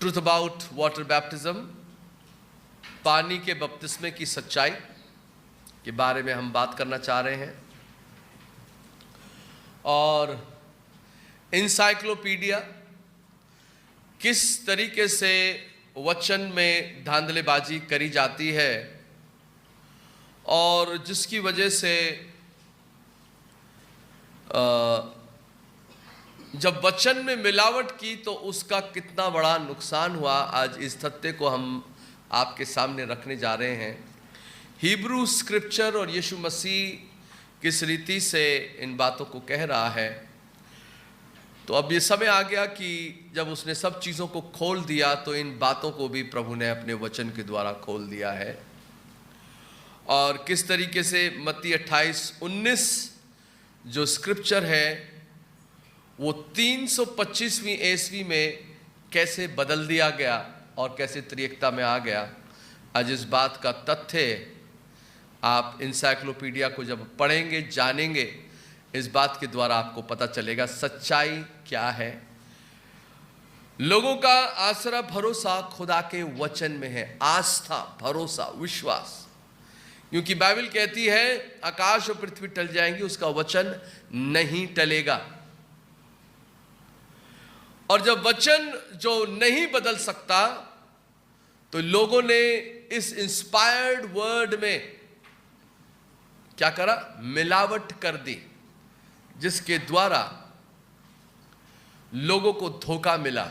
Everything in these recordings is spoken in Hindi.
ट्रूथ अबाउट वाटर बैप्टिज्म, पानी के बपतिस्मे की सच्चाई के बारे में हम बात करना चाह रहे हैं। और इंसाइक्लोपीडिया किस तरीके से वचन में धांधलेबाजी करी जाती है और जिसकी वजह से जब वचन में मिलावट की तो उसका कितना बड़ा नुकसान हुआ, आज इस तथ्य को हम आपके सामने रखने जा रहे हैं। हिब्रू स्क्रिप्चर और यीशु मसीह किस रीति से इन बातों को कह रहा है। तो अब ये समय आ गया कि जब उसने सब चीज़ों को खोल दिया तो इन बातों को भी प्रभु ने अपने वचन के द्वारा खोल दिया है। और किस तरीके से मत्ती 28:19 जो स्क्रिप्चर है वो 325वीं ईस्वी में कैसे बदल दिया गया और कैसे त्रिएकता में आ गया। आज इस बात का तथ्य आप इंसाइक्लोपीडिया को जब पढ़ेंगे, जानेंगे, इस बात के द्वारा आपको पता चलेगा सच्चाई क्या है। लोगों का आसरा भरोसा खुदा के वचन में है, आस्था, भरोसा, विश्वास। क्योंकि बाइबल कहती है आकाश और पृथ्वी टल जाएंगी, उसका वचन नहीं टलेगा। और जब वचन जो नहीं बदल सकता तो लोगों ने इस इंस्पायर्ड वर्ड में क्या करा? मिलावट कर दी, जिसके द्वारा लोगों को धोखा मिला,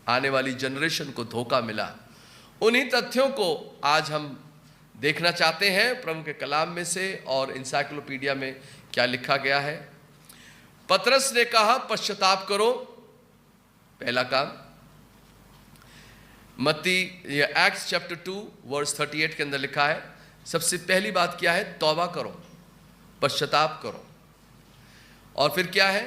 आने वाली जनरेशन को धोखा मिला। उन्हीं तथ्यों को आज हम देखना चाहते हैं प्रभु के कलाम में से और इंसाइक्लोपीडिया में क्या लिखा गया है। पतरस ने कहा पश्चाताप करो, पहला काम। मत्ती एक्ट्स चैप्टर 2 वर्स 38 के अंदर लिखा है सबसे पहली बात क्या है? तौबा करो, पश्चाताप करो। और फिर क्या है?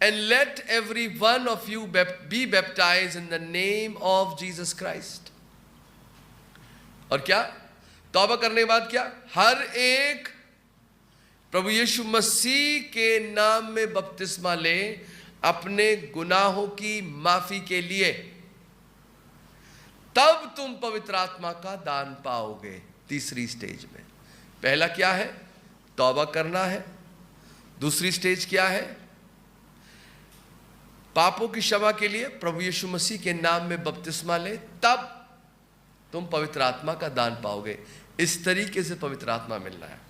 And let every one of you be baptize in the name of Jesus Christ. और क्या? तौबा करने के बाद क्या? हर एक प्रभु यीशु मसीह के नाम में बपतिस्मा ले अपने गुनाहों की माफी के लिए, तब तुम पवित्र आत्मा का दान पाओगे। तीसरी स्टेज में पहला क्या है? तौबा करना है। दूसरी स्टेज क्या है? पापों की क्षमा के लिए प्रभु यीशु मसीह के नाम में बपतिस्मा ले, तब तुम पवित्र आत्मा का दान पाओगे। इस तरीके से पवित्र आत्मा मिलना है।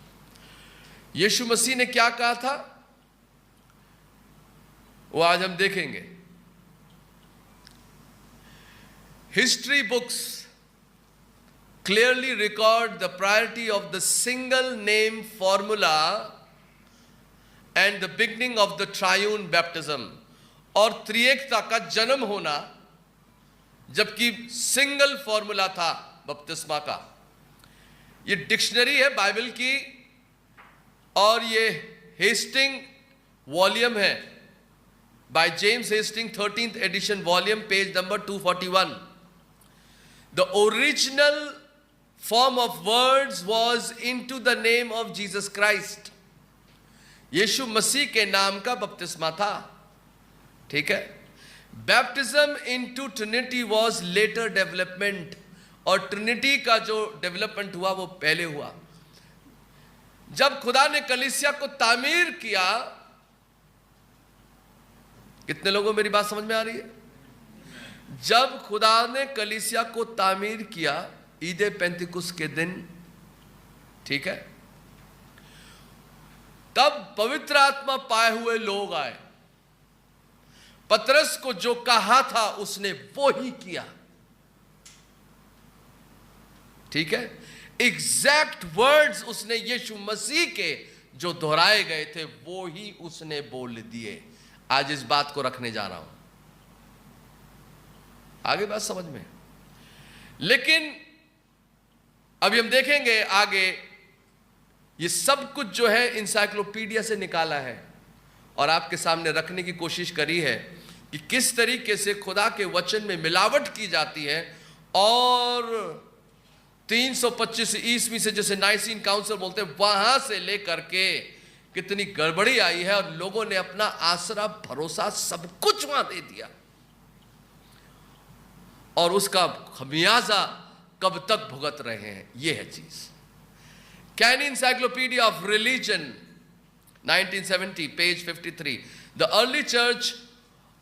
यीशु मसीह ने क्या कहा था वो आज हम देखेंगे। History books clearly record the priority of the single name formula and the beginning of the triune baptism, और त्रिएकता का जन्म होना, जबकि सिंगल फॉर्मूला था बपतिस्मा का। ये डिक्शनरी है बाइबल की और ये हेस्टिंग वॉल्यूम है by James Hasting 13th edition volume, page number 241। The original form of words was into the name of Jesus Christ। यीशु मसीह के नाम का बपतिस्मा था, ठीक है। Baptism into Trinity was later development, और ट्रिनिटी का जो डेवलपमेंट हुआ वो पहले हुआ। जब खुदा ने कलीसिया को तामीर किया, कितने लोगों मेरी बात समझ में आ रही है? जब खुदा ने कलीसिया को तामीर किया ईदे पेंतिकुस के दिन, ठीक है, तब पवित्र आत्मा पाए हुए लोग आए। पतरस को जो कहा था उसने वो ही किया, ठीक है। एग्जैक्ट वर्ड्स उसने यीशु मसीह के जो दोहराए गए थे वो ही उसने बोल दिए। आज इस बात को रखने जा रहा हूं, आगे बात समझ में। लेकिन अभी हम देखेंगे आगे, ये सब कुछ जो है इंसाइक्लोपीडिया से निकाला है और आपके सामने रखने की कोशिश करी है कि किस तरीके से खुदा के वचन में मिलावट की जाती है। और 325 ईस्वी से, जैसे नाइसीन काउंसिल बोलते हैं, वहां से लेकर के कितनी गड़बड़ी आई है और लोगों ने अपना आसरा, भरोसा, सब कुछ वहां दे दिया। और उसका खमियाजा कब तक भुगत रहे हैं, ये है चीज। Kenny encyclopaedia of religion 1970 page 53, the early church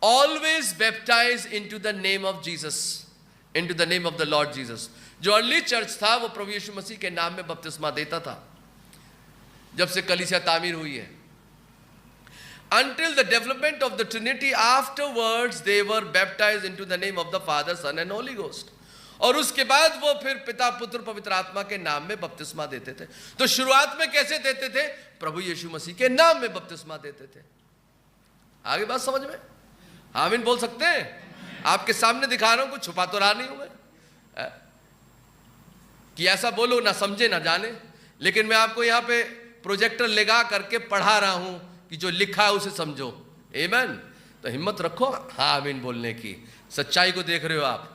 always baptized into the name of Jesus, into the name of the Lord Jesus. जो अर्ली चर्च था वो प्रभु यीशु मसीह के नाम में बपतिस्मा देता था जब से कलीसिया तामीर हुई है। Until the development of the Trinity, afterwards they were baptized into the name of the Father, Son and Holy Ghost. और उसके बाद वो फिर पिता पुत्र पवित्र आत्मा के नाम में बपतिस्मा देते थे। तो शुरुआत में कैसे देते थे? प्रभु यीशु मसीह के नाम में बपतिस्मा देते थे। आगे बात समझ में? आमीन बोल सकते हैं? आपके सामने दिखा रहा हूं, कुछ छुपा तो रहा नहीं हूं मैं कि ऐसा बोलो ना समझे ना जाने, लेकिन मैं आपको यहां पे प्रोजेक्टर लगा करके पढ़ा रहा हूं कि जो लिखा है उसे समझो। आमीन। तो हिम्मत रखो हाँ आमीन बोलने की। सच्चाई को देख रहे हो आप,